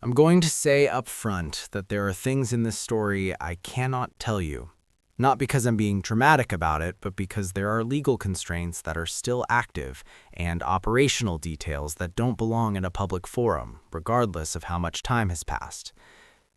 I'm going to say up front that there are things in this story I cannot tell you. Not because I'm being dramatic about it, but because there are legal constraints that are still active and operational details that don't belong in a public forum, regardless of how much time has passed.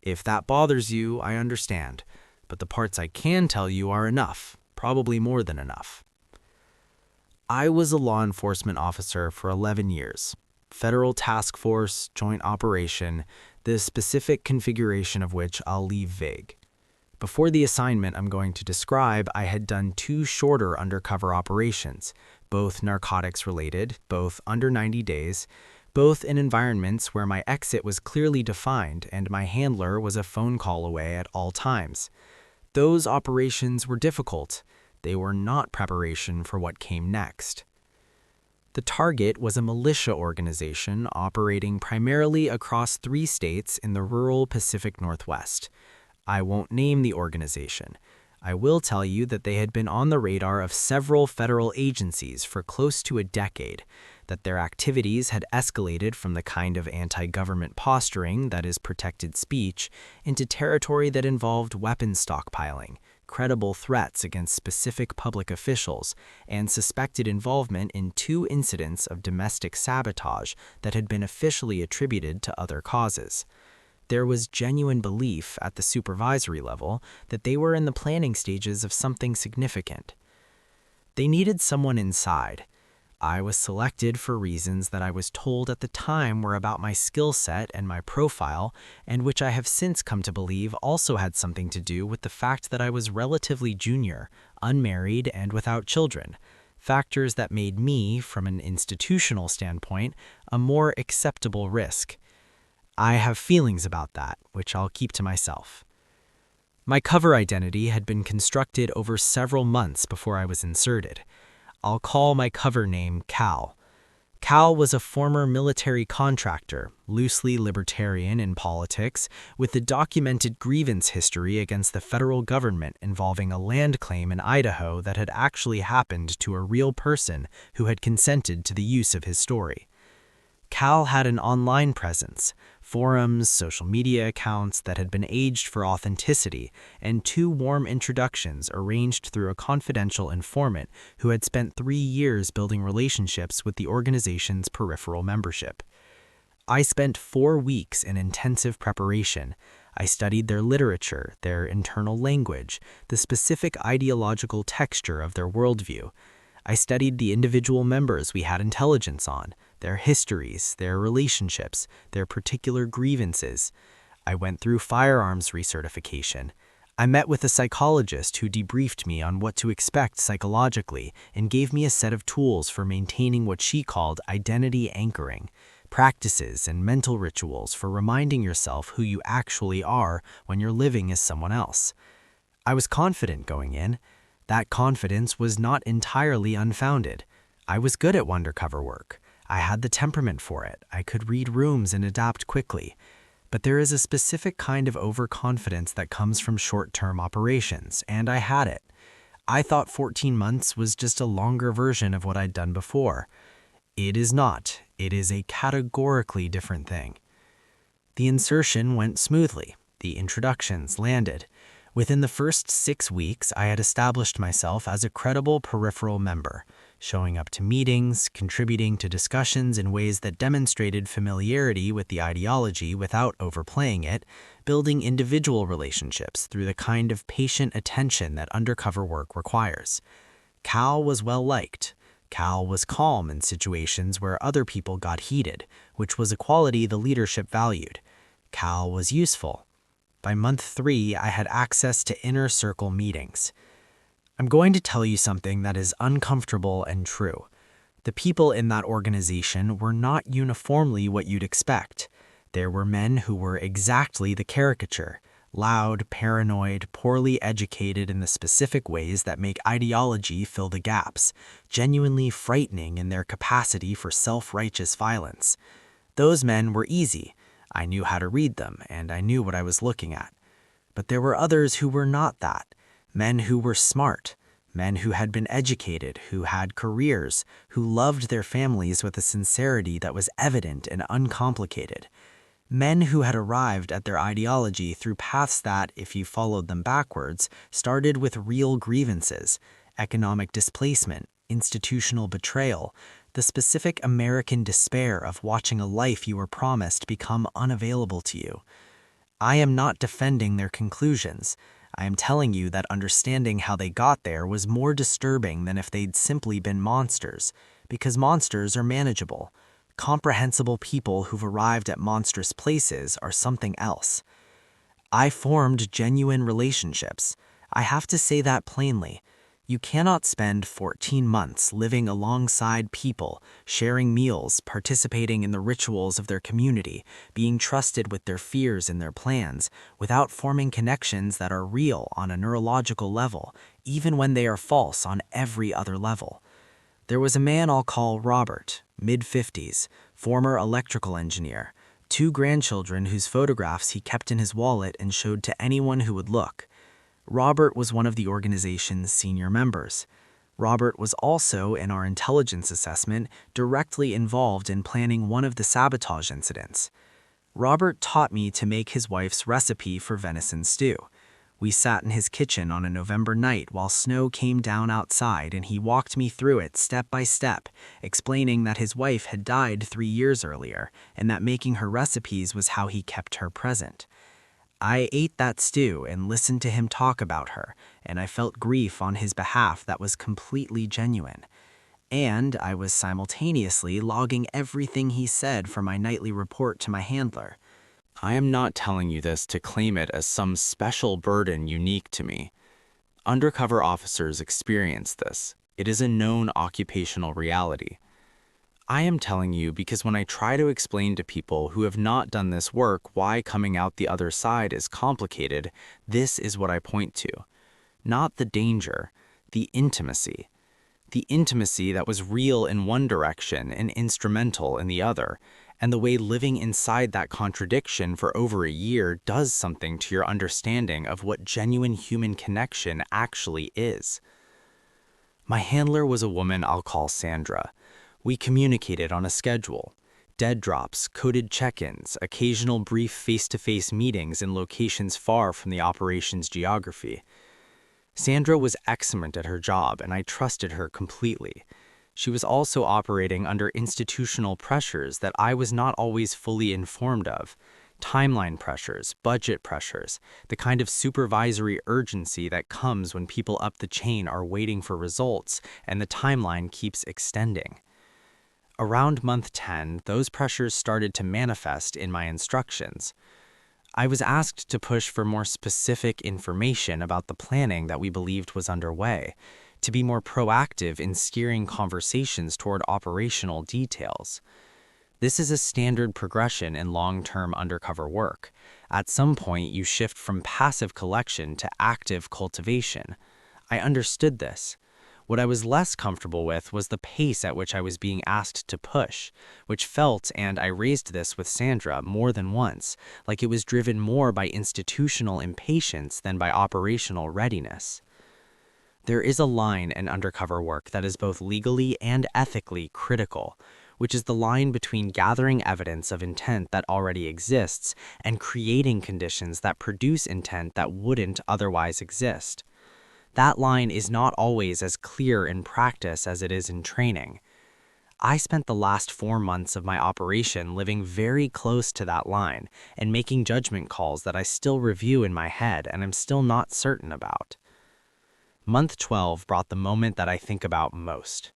If that bothers you, I understand, but the parts I can tell you are enough, probably more than enough. I was a law enforcement officer for 11 years. Federal Task Force, Joint Operation, the specific configuration of which I'll leave vague. Before the assignment I'm going to describe, I had done 2 shorter undercover operations, both narcotics related, both under 90 days, both in environments where my exit was clearly defined and my handler was a phone call away at all times. Those operations were difficult. They were not preparation for what came next. The target was a militia organization operating primarily across 3 states in the rural Pacific Northwest. I won't name the organization. I will tell you that they had been on the radar of several federal agencies for close to a decade, that their activities had escalated from the kind of anti-government posturing that is protected speech into territory that involved weapons stockpiling, credible threats against specific public officials, and suspected involvement in 2 incidents of domestic sabotage that had been officially attributed to other causes. There was genuine belief at the supervisory level that they were in the planning stages of something significant. They needed someone inside. I was selected for reasons that I was told at the time were about my skill set and my profile, and which I have since come to believe also had something to do with the fact that I was relatively junior, unmarried, and without children, factors that made me, from an institutional standpoint, a more acceptable risk. I have feelings about that, which I'll keep to myself. My cover identity had been constructed over several months before I was inserted. I'll call my cover name Cal. Cal was a former military contractor, loosely libertarian in politics, with a documented grievance history against the federal government involving a land claim in Idaho that had actually happened to a real person who had consented to the use of his story. Cal had an online presence, forums, social media accounts that had been aged for authenticity, and 2 warm introductions arranged through a confidential informant who had spent 3 years building relationships with the organization's peripheral membership. I spent 4 weeks in intensive preparation. I studied their literature, their internal language, the specific ideological texture of their worldview. I studied the individual members we had intelligence on, their histories, their relationships, their particular grievances. I went through firearms recertification. I met with a psychologist who debriefed me on what to expect psychologically and gave me a set of tools for maintaining what she called identity anchoring, practices and mental rituals for reminding yourself who you actually are when you're living as someone else. I was confident going in. That confidence was not entirely unfounded. I was good at undercover work. I had the temperament for it. I could read rooms and adapt quickly. But there is a specific kind of overconfidence that comes from short-term operations, and I had it. I thought 14 months was just a longer version of what I'd done before. It is not. It is a categorically different thing. The insertion went smoothly. The introductions landed. Within the first 6 weeks, I had established myself as a credible peripheral member, showing up to meetings, contributing to discussions in ways that demonstrated familiarity with the ideology without overplaying it, building individual relationships through the kind of patient attention that undercover work requires. Cal was well-liked. Cal was calm in situations where other people got heated, which was a quality the leadership valued. Cal was useful. By month 3, I had access to inner circle meetings. I'm going to tell you something that is uncomfortable and true. The people in that organization were not uniformly what you'd expect. There were men who were exactly the caricature, loud, paranoid, poorly educated in the specific ways that make ideology fill the gaps, genuinely frightening in their capacity for self-righteous violence. Those men were easy. I knew how to read them, and I knew what I was looking at. But there were others who were not that. Men who were smart, men who had been educated, who had careers, who loved their families with a sincerity that was evident and uncomplicated. Men who had arrived at their ideology through paths that, if you followed them backwards, started with real grievances: economic displacement, institutional betrayal, the specific American despair of watching a life you were promised become unavailable to you. I am not defending their conclusions. I am telling you that understanding how they got there was more disturbing than if they'd simply been monsters, because monsters are manageable. Comprehensible people who've arrived at monstrous places are something else. I formed genuine relationships. I have to say that plainly. You cannot spend 14 months living alongside people, sharing meals, participating in the rituals of their community, being trusted with their fears and their plans, without forming connections that are real on a neurological level, even when they are false on every other level. There was a man I'll call Robert, mid-50s, former electrical engineer, 2 grandchildren whose photographs he kept in his wallet and showed to anyone who would look. Robert was one of the organization's senior members. Robert was also, in our intelligence assessment, directly involved in planning one of the sabotage incidents. Robert taught me to make his wife's recipe for venison stew. We sat in his kitchen on a November night while snow came down outside, and he walked me through it step by step, explaining that his wife had died 3 years earlier and that making her recipes was how he kept her present. I ate that stew and listened to him talk about her, and I felt grief on his behalf that was completely genuine. And I was simultaneously logging everything he said for my nightly report to my handler. I am not telling you this to claim it as some special burden unique to me. Undercover officers experience this. It is a known occupational reality. I am telling you because when I try to explain to people who have not done this work why coming out the other side is complicated, this is what I point to. Not the danger, the intimacy. The intimacy that was real in one direction and instrumental in the other, and the way living inside that contradiction for over a year does something to your understanding of what genuine human connection actually is. My handler was a woman I'll call Sandra. We communicated on a schedule: dead drops, coded check-ins, occasional brief face-to-face meetings in locations far from the operation's geography. Sandra was excellent at her job, and I trusted her completely. She was also operating under institutional pressures that I was not always fully informed of. Timeline pressures, budget pressures, the kind of supervisory urgency that comes when people up the chain are waiting for results and the timeline keeps extending. Around month 10, those pressures started to manifest in my instructions. I was asked to push for more specific information about the planning that we believed was underway, to be more proactive in steering conversations toward operational details. This is a standard progression in long-term undercover work. At some point, you shift from passive collection to active cultivation. I understood this. What I was less comfortable with was the pace at which I was being asked to push, which felt, and I raised this with Sandra more than once, like it was driven more by institutional impatience than by operational readiness. There is a line in undercover work that is both legally and ethically critical, which is the line between gathering evidence of intent that already exists and creating conditions that produce intent that wouldn't otherwise exist. That line is not always as clear in practice as it is in training. I spent the last 4 months of my operation living very close to that line and making judgment calls that I still review in my head and am still not certain about. Month 12 brought the moment that I think about most.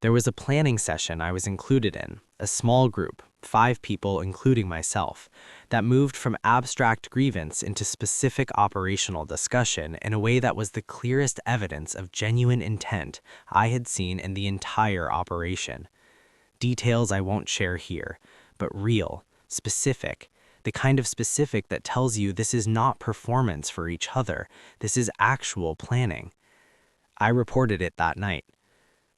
There was a planning session I was included in, a small group, 5 people including myself, that moved from abstract grievance into specific operational discussion in a way that was the clearest evidence of genuine intent I had seen in the entire operation. Details I won't share here, but real, specific, the kind of specific that tells you this is not performance for each other, this is actual planning. I reported it that night.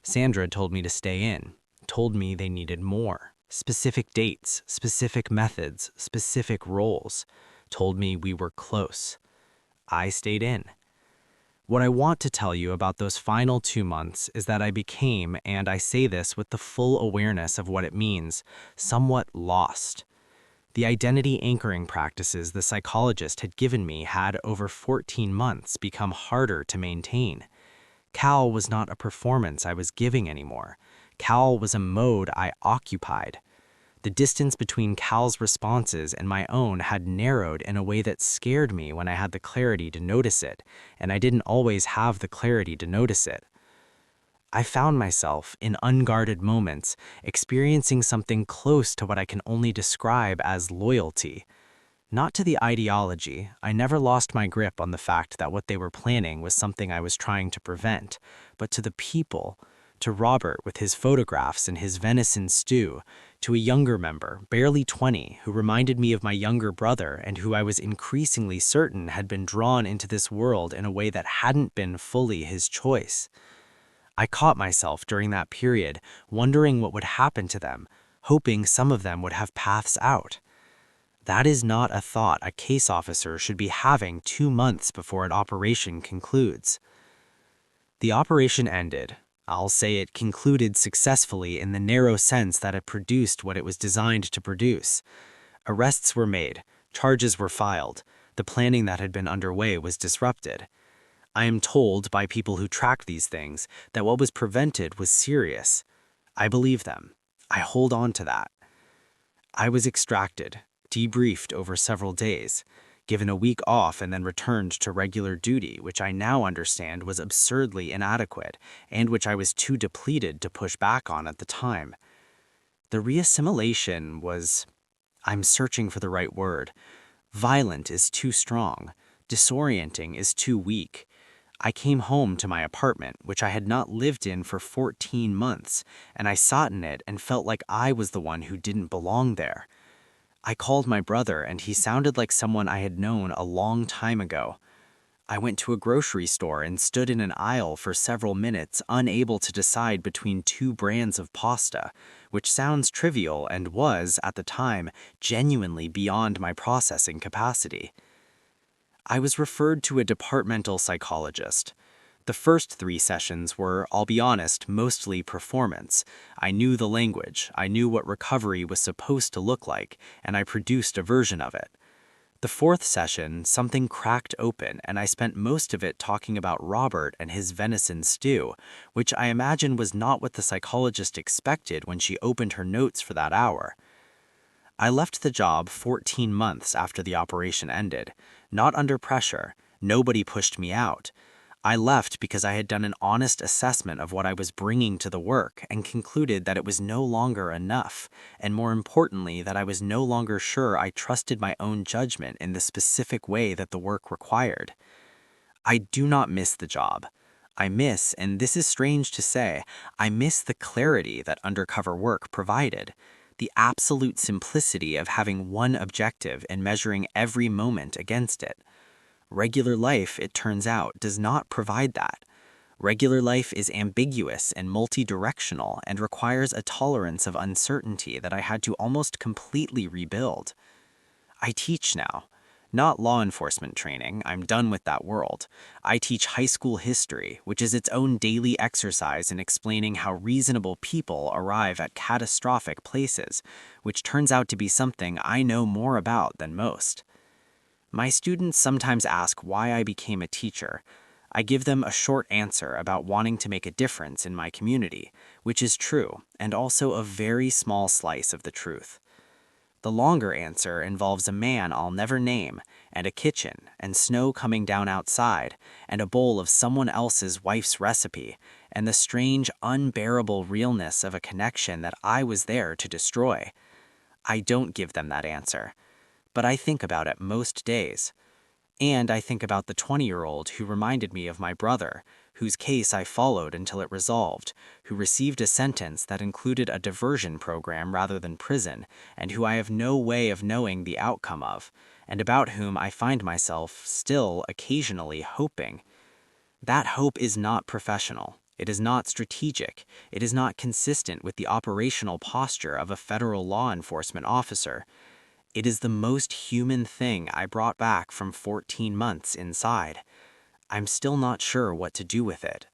Sandra told me to stay in, told me they needed more. Specific dates, specific methods, specific roles, told me we were close. I stayed in. What I want to tell you about those final 2 months is that I became, and I say this with the full awareness of what it means, somewhat lost. The identity anchoring practices the psychologist had given me had, over 14 months, become harder to maintain. Cal was not a performance I was giving anymore. Cal was a mode I occupied. The distance between Cal's responses and my own had narrowed in a way that scared me when I had the clarity to notice it, and I didn't always have the clarity to notice it. I found myself, in unguarded moments, experiencing something close to what I can only describe as loyalty. Not to the ideology. I never lost my grip on the fact that what they were planning was something I was trying to prevent, but to the people, to Robert with his photographs and his venison stew, to a younger member, barely 20, who reminded me of my younger brother and who I was increasingly certain had been drawn into this world in a way that hadn't been fully his choice. I caught myself during that period wondering what would happen to them, hoping some of them would have paths out. That is not a thought a case officer should be having 2 months before an operation concludes. The operation ended. I'll say it concluded successfully in the narrow sense that it produced what it was designed to produce. Arrests were made, charges were filed, the planning that had been underway was disrupted. I am told by people who track these things that what was prevented was serious. I believe them. I hold on to that. I was extracted, debriefed over several days, given a week off and then returned to regular duty, which I now understand was absurdly inadequate and which I was too depleted to push back on at the time. The reassimilation was, I'm searching for the right word. Violent is too strong. Disorienting is too weak. I came home to my apartment, which I had not lived in for 14 months, and I sat in it and felt like I was the one who didn't belong there. I called my brother, and he sounded like someone I had known a long time ago. I went to a grocery store and stood in an aisle for several minutes, unable to decide between 2 brands of pasta, which sounds trivial and was, at the time, genuinely beyond my processing capacity. I was referred to a departmental psychologist. The first 3 sessions were, I'll be honest, mostly performance. I knew the language, I knew what recovery was supposed to look like, and I produced a version of it. The 4th session, something cracked open, and I spent most of it talking about Robert and his venison stew, which I imagine was not what the psychologist expected when she opened her notes for that hour. I left the job 14 months after the operation ended, not under pressure. Nobody pushed me out. I left because I had done an honest assessment of what I was bringing to the work and concluded that it was no longer enough, and more importantly, that I was no longer sure I trusted my own judgment in the specific way that the work required. I do not miss the job. I miss, and this is strange to say, I miss the clarity that undercover work provided. The absolute simplicity of having one objective and measuring every moment against it. Regular life, it turns out, does not provide that. Regular life is ambiguous and multi-directional and requires a tolerance of uncertainty that I had to almost completely rebuild. I teach now. Not law enforcement training, I'm done with that world. I teach high school history, which is its own daily exercise in explaining how reasonable people arrive at catastrophic places, which turns out to be something I know more about than most. My students sometimes ask why I became a teacher. I give them a short answer about wanting to make a difference in my community, which is true, and also a very small slice of the truth. The longer answer involves a man I'll never name, and a kitchen, and snow coming down outside, and a bowl of someone else's wife's recipe, and the strange, unbearable realness of a connection that I was there to destroy. I don't give them that answer, but I think about it most days. And I think about the 20-year-old who reminded me of my brother, whose case I followed until it resolved, who received a sentence that included a diversion program rather than prison, and who I have no way of knowing the outcome of, and about whom I find myself still occasionally hoping. That hope is not professional. It is not strategic. It is not consistent with the operational posture of a federal law enforcement officer. It is the most human thing I brought back from 14 months inside. I'm still not sure what to do with it.